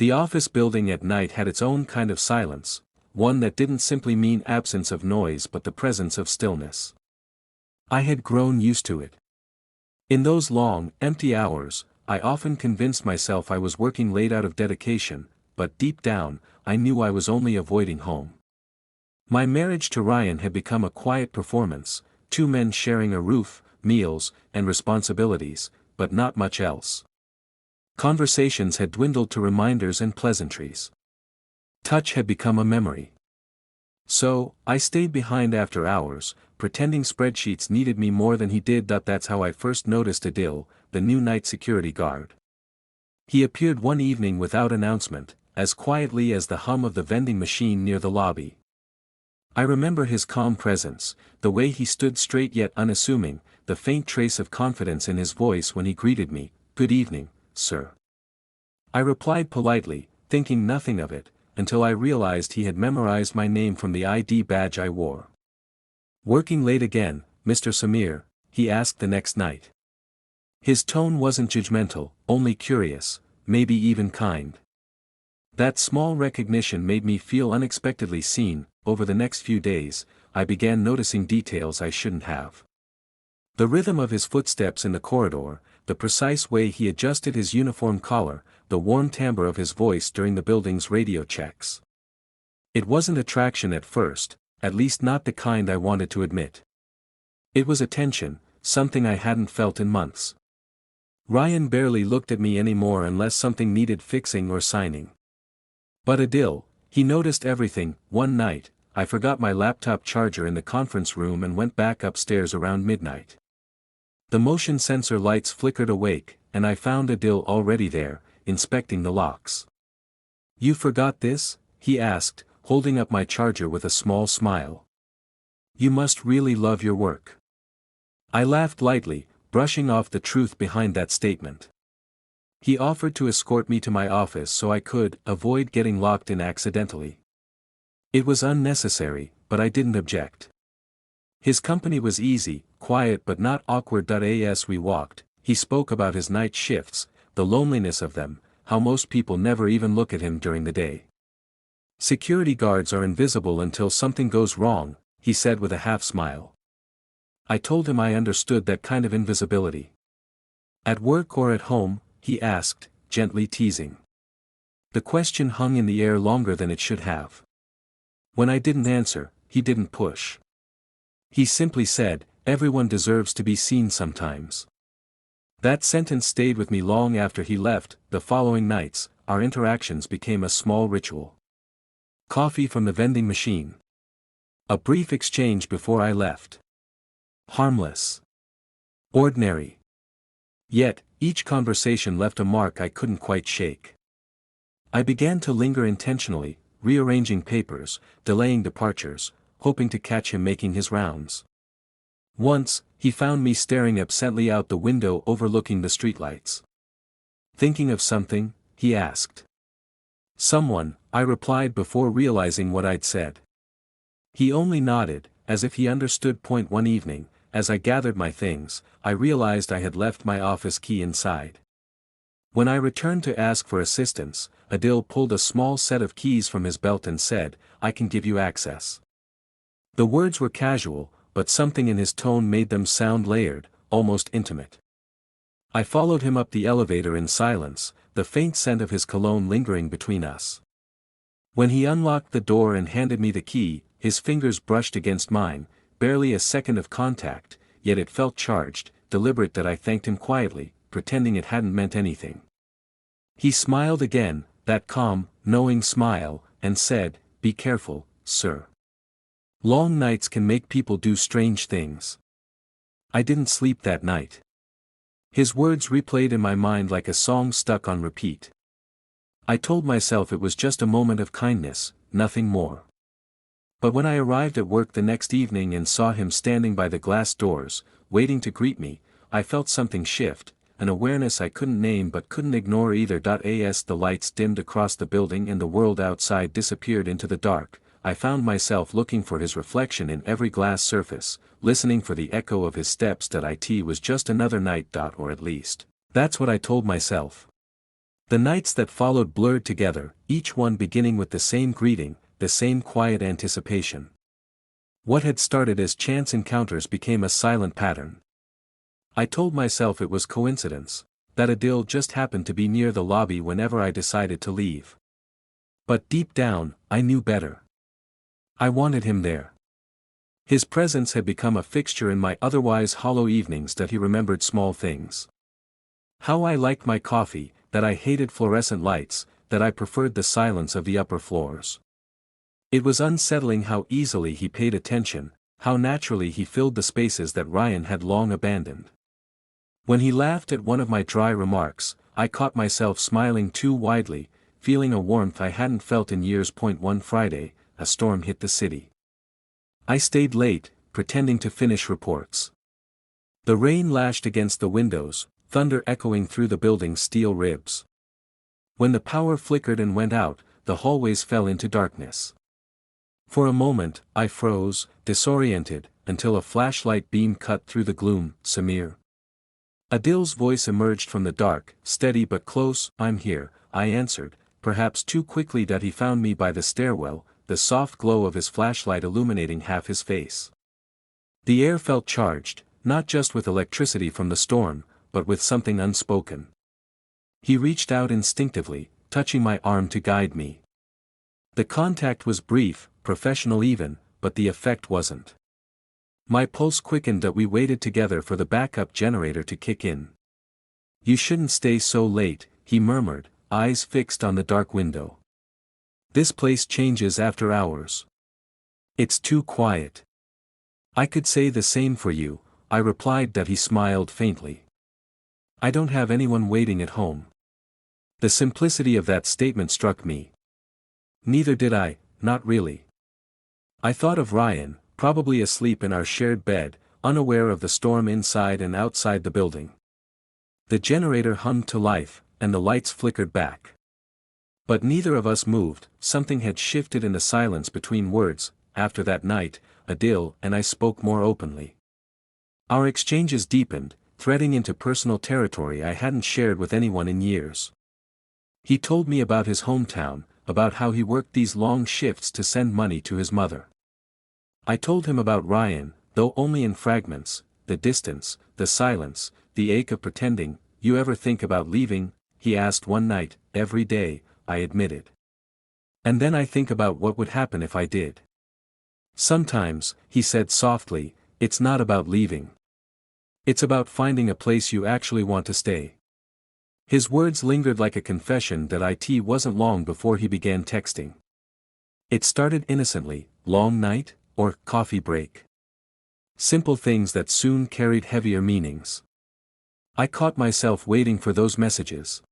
The office building at night had its own kind of silence, one that didn't simply mean absence of noise but the presence of stillness. I had grown used to it. In those long, empty hours, I often convinced myself I was working late out of dedication, but deep down, I knew I was only avoiding home. My marriage to Ryan had become a quiet performance, two men sharing a roof, meals, and responsibilities, but not much else. Conversations had dwindled to reminders and pleasantries. Touch had become a memory. So, I stayed behind after hours, pretending spreadsheets needed me more than he did. That's how I first noticed Adil, the new night security guard. He appeared one evening without announcement, as quietly as the hum of the vending machine near the lobby. I remember his calm presence, the way he stood straight yet unassuming, the faint trace of confidence in his voice when he greeted me, "Good evening, sir." I replied politely, thinking nothing of it, until I realized he had memorized my name from the ID badge I wore. "Working late again, Mr. Samir?" he asked the next night. His tone wasn't judgmental, only curious, maybe even kind. That small recognition made me feel unexpectedly seen. Over the next few days, I began noticing details I shouldn't have. The rhythm of his footsteps in the corridor, the precise way he adjusted his uniform collar, the warm timbre of his voice during the building's radio checks. It wasn't attraction at first, at least not the kind I wanted to admit. It was attention, something I hadn't felt in months. Ryan barely looked at me anymore unless something needed fixing or signing. But Adil, he noticed everything. One night, I forgot my laptop charger in the conference room and went back upstairs around midnight. The motion sensor lights flickered awake, and I found Adil already there, inspecting the locks. "You forgot this?" he asked, holding up my charger with a small smile. "You must really love your work." I laughed lightly, brushing off the truth behind that statement. He offered to escort me to my office so I could avoid getting locked in accidentally. It was unnecessary, but I didn't object. His company was easy, quiet but not awkward. As we walked, he spoke about his night shifts, the loneliness of them, how most people never even look at him during the day. "Security guards are invisible until something goes wrong," he said with a half smile. I told him I understood that kind of invisibility. "At work or at home?" he asked, gently teasing. The question hung in the air longer than it should have. When I didn't answer, he didn't push. He simply said, "Everyone deserves to be seen sometimes." That sentence stayed with me long after he left. The following nights, our interactions became a small ritual. Coffee from the vending machine. A brief exchange before I left. Harmless. Ordinary. Yet, each conversation left a mark I couldn't quite shake. I began to linger intentionally, rearranging papers, delaying departures, hoping to catch him making his rounds. Once, he found me staring absently out the window overlooking the streetlights. "Thinking of something?" he asked. "Someone," I replied before realizing what I'd said. He only nodded, as if he understood. One evening, as I gathered my things, I realized I had left my office key inside. When I returned to ask for assistance, Adil pulled a small set of keys from his belt and said, "I can give you access." The words were casual, but something in his tone made them sound layered, almost intimate. I followed him up the elevator in silence, the faint scent of his cologne lingering between us. When he unlocked the door and handed me the key, his fingers brushed against mine, barely a second of contact, yet it felt charged, deliberate. I thanked him quietly, pretending it hadn't meant anything. He smiled again, that calm, knowing smile, and said, "Be careful, sir. Long nights can make people do strange things." I didn't sleep that night. His words replayed in my mind like a song stuck on repeat. I told myself it was just a moment of kindness, nothing more. But when I arrived at work the next evening and saw him standing by the glass doors, waiting to greet me, I felt something shift, an awareness I couldn't name but couldn't ignore either. As the lights dimmed across the building and the world outside disappeared into the dark, I found myself looking for his reflection in every glass surface, listening for the echo of his steps. It was just another night. Or at least, that's what I told myself. The nights that followed blurred together, each one beginning with the same greeting, the same quiet anticipation. What had started as chance encounters became a silent pattern. I told myself it was coincidence, that Adil just happened to be near the lobby whenever I decided to leave. But deep down, I knew better. I wanted him there. His presence had become a fixture in my otherwise hollow evenings that he remembered small things. How I liked my coffee, that I hated fluorescent lights, that I preferred the silence of the upper floors. It was unsettling how easily he paid attention, how naturally he filled the spaces that Ryan had long abandoned. When he laughed at one of my dry remarks, I caught myself smiling too widely, feeling a warmth I hadn't felt in years. One Friday, a storm hit the city. I stayed late, pretending to finish reports. The rain lashed against the windows, thunder echoing through the building's steel ribs. When the power flickered and went out, the hallways fell into darkness. For a moment, I froze, disoriented, until a flashlight beam cut through the gloom. "Samir." Adil's voice emerged from the dark, steady but close. "I'm here," I answered, perhaps too quickly that he found me by the stairwell, the soft glow of his flashlight illuminating half his face. The air felt charged, not just with electricity from the storm, but with something unspoken. He reached out instinctively, touching my arm to guide me. The contact was brief, professional even, but the effect wasn't. My pulse quickened that we waited together for the backup generator to kick in. "You shouldn't stay so late," he murmured, eyes fixed on the dark window. "This place changes after hours. It's too quiet." "I could say the same for you," I replied. That he smiled faintly. "I don't have anyone waiting at home." The simplicity of that statement struck me. Neither did I, not really. I thought of Ryan, probably asleep in our shared bed, unaware of the storm inside and outside the building. The generator hummed to life, and the lights flickered back. But neither of us moved. Something had shifted in the silence between words. After that night, Adil and I spoke more openly. Our exchanges deepened, threading into personal territory I hadn't shared with anyone in years. He told me about his hometown, about how he worked these long shifts to send money to his mother. I told him about Ryan, though only in fragments, the distance, the silence, the ache of pretending. "You ever think about leaving?" he asked one night. "Every day," I admitted. "And then I think about what would happen if I did." "Sometimes," he said softly, "it's not about leaving. It's about finding a place you actually want to stay." His words lingered like a confession that it wasn't long before he began texting. It started innocently, "Long night?" or "Coffee break?" Simple things that soon carried heavier meanings. I caught myself waiting for those messages.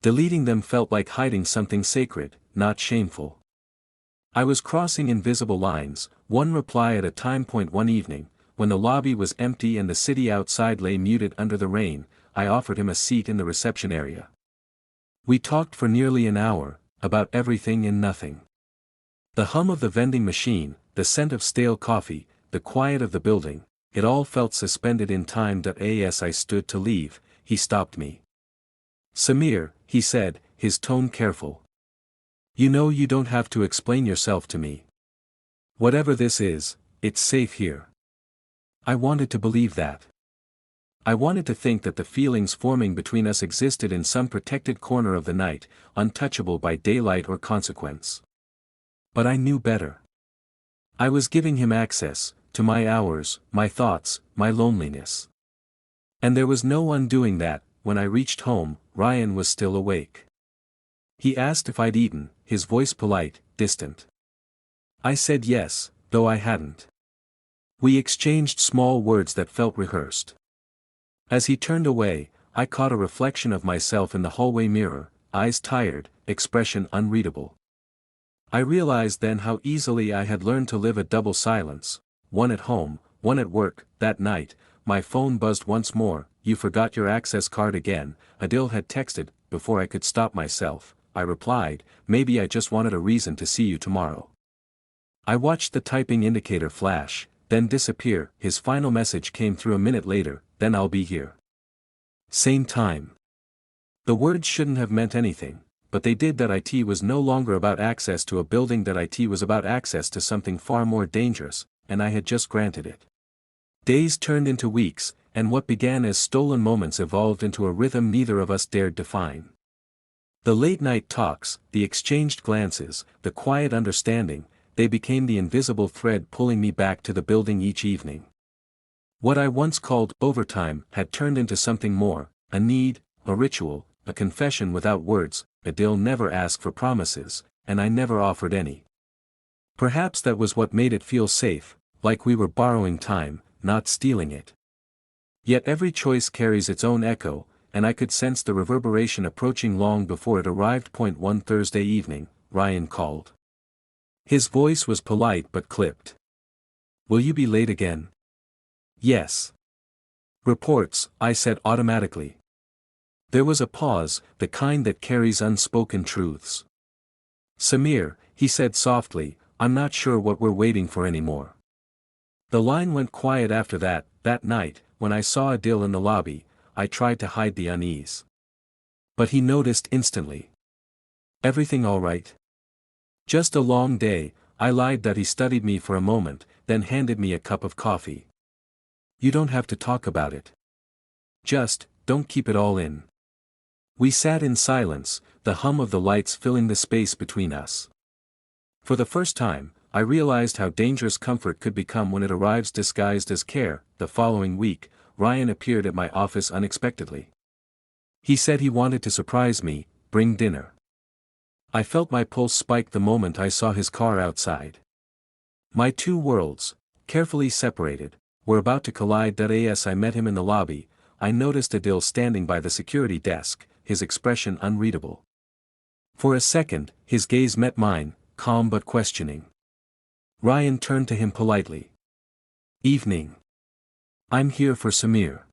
Deleting them felt like hiding something sacred, not shameful. I was crossing invisible lines, one reply at a time. One evening, when the lobby was empty and the city outside lay muted under the rain, I offered him a seat in the reception area. We talked for nearly an hour, about everything and nothing. The hum of the vending machine, the scent of stale coffee, the quiet of the building, it all felt suspended in time. As I stood to leave, he stopped me. "Samir," he said, his tone careful. "You know you don't have to explain yourself to me. Whatever this is, it's safe here." I wanted to believe that. I wanted to think that the feelings forming between us existed in some protected corner of the night, untouchable by daylight or consequence. But I knew better. I was giving him access to my hours, my thoughts, my loneliness. And there was no undoing that. When I reached home, Ryan was still awake. He asked if I'd eaten, his voice polite, distant. I said yes, though I hadn't. We exchanged small words that felt rehearsed. As he turned away, I caught a reflection of myself in the hallway mirror, eyes tired, expression unreadable. I realized then how easily I had learned to live a double silence, one at home, one at work. That night, my phone buzzed once more. "You forgot your access card again," Adil had texted. Before I could stop myself, I replied, "Maybe I just wanted a reason to see you tomorrow." I watched the typing indicator flash, then disappear. His final message came through a minute later. "Then I'll be here. Same time." The words shouldn't have meant anything, but they did. That IT was no longer about access to a building, that IT was about access to something far more dangerous, and I had just granted it. Days turned into weeks, and what began as stolen moments evolved into a rhythm neither of us dared define. The late-night talks, the exchanged glances, the quiet understanding, they became the invisible thread pulling me back to the building each evening. What I once called overtime had turned into something more, a need, a ritual, a confession without words. Adil never asked for promises, and I never offered any. Perhaps that was what made it feel safe, like we were borrowing time, not stealing it. Yet every choice carries its own echo, and I could sense the reverberation approaching long before it arrived. One Thursday evening, Ryan called. His voice was polite but clipped. "Will you be late again?" "Yes." "Reports," I said automatically. There was a pause, the kind that carries unspoken truths. "Samir," he said softly, "I'm not sure what we're waiting for anymore." The line went quiet after that. That night, when I saw Adil in the lobby, I tried to hide the unease. But he noticed instantly. "Everything all right?" "Just a long day," I lied. That he studied me for a moment, then handed me a cup of coffee. "You don't have to talk about it. Just, don't keep it all in." We sat in silence, the hum of the lights filling the space between us. For the first time, I realized how dangerous comfort could become when it arrives disguised as care. The following week, Ryan appeared at my office unexpectedly. He said he wanted to surprise me, bring dinner. I felt my pulse spike the moment I saw his car outside. My two worlds, carefully separated, were about to collide. As I met him in the lobby, I noticed Adil standing by the security desk, his expression unreadable. For a second, his gaze met mine, calm but questioning. Ryan turned to him politely. "Evening. I'm here for Samir."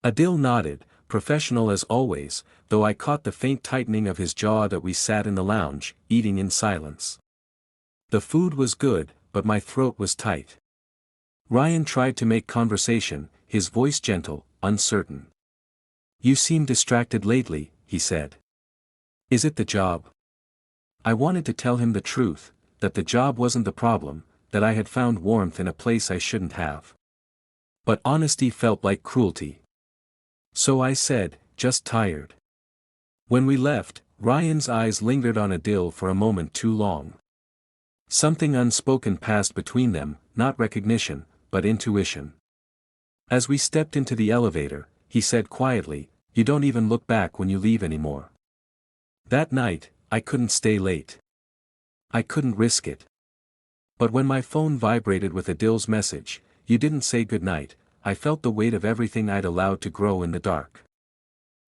Adil nodded, professional as always, though I caught the faint tightening of his jaw. That we sat in the lounge, eating in silence. The food was good, but my throat was tight. Ryan tried to make conversation, his voice gentle, uncertain. "You seem distracted lately," he said. "Is it the job?" I wanted to tell him the truth, that the job wasn't the problem, that I had found warmth in a place I shouldn't have. But honesty felt like cruelty. So I said, "Just tired." When we left, Ryan's eyes lingered on Adil for a moment too long. Something unspoken passed between them, not recognition, but intuition. As we stepped into the elevator, he said quietly, "You don't even look back when you leave anymore." That night, I couldn't stay late. I couldn't risk it. But when my phone vibrated with Adil's message, "You didn't say goodnight," I felt the weight of everything I'd allowed to grow in the dark.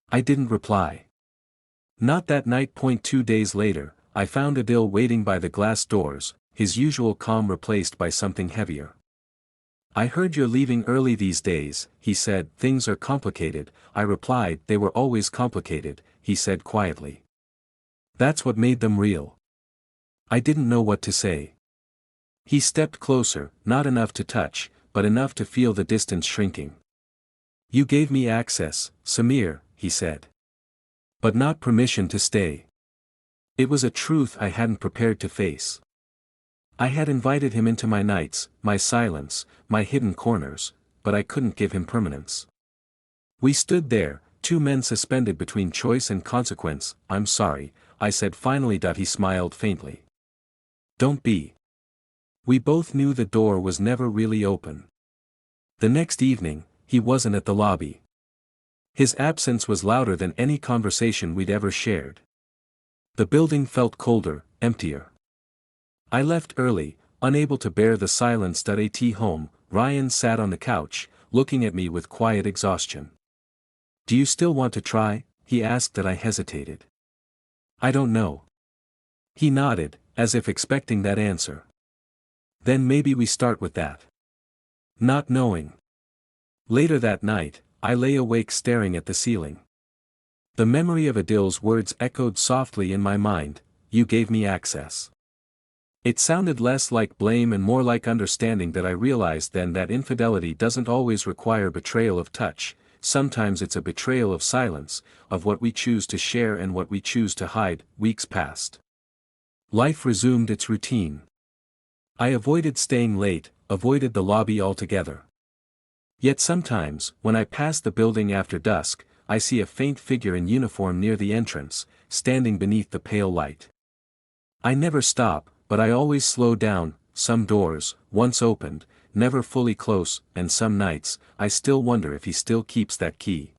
I didn't reply. Not that night. 2 days later, I found Adil waiting by the glass doors, his usual calm replaced by something heavier. "I heard you're leaving early these days," he said. "Things are complicated," I replied. "They were always complicated," he said quietly. "That's what made them real." I didn't know what to say. He stepped closer, not enough to touch, but enough to feel the distance shrinking. "You gave me access, Samir," he said. "But not permission to stay." It was a truth I hadn't prepared to face. I had invited him into my nights, my silence, my hidden corners, but I couldn't give him permanence. We stood there, two men suspended between choice and consequence. "I'm sorry," I said finally. He smiled faintly. "Don't be." We both knew the door was never really open. The next evening, he wasn't at the lobby. His absence was louder than any conversation we'd ever shared. The building felt colder, emptier. I left early, unable to bear the silence. At home, Ryan sat on the couch, looking at me with quiet exhaustion. "Do you still want to try?" he asked. I hesitated. "I don't know." He nodded, as if expecting that answer. "Then maybe we start with that." Not knowing. Later that night, I lay awake staring at the ceiling. The memory of Adil's words echoed softly in my mind, "You gave me access." It sounded less like blame and more like understanding. That I realized then that infidelity doesn't always require betrayal of touch, sometimes it's a betrayal of silence, of what we choose to share and what we choose to hide. Weeks passed. Life resumed its routine. I avoided staying late, avoided the lobby altogether. Yet sometimes, when I pass the building after dusk, I see a faint figure in uniform near the entrance, standing beneath the pale light. I never stop, but I always slow down. Some doors, once opened, never fully close, and some nights, I still wonder if he still keeps that key.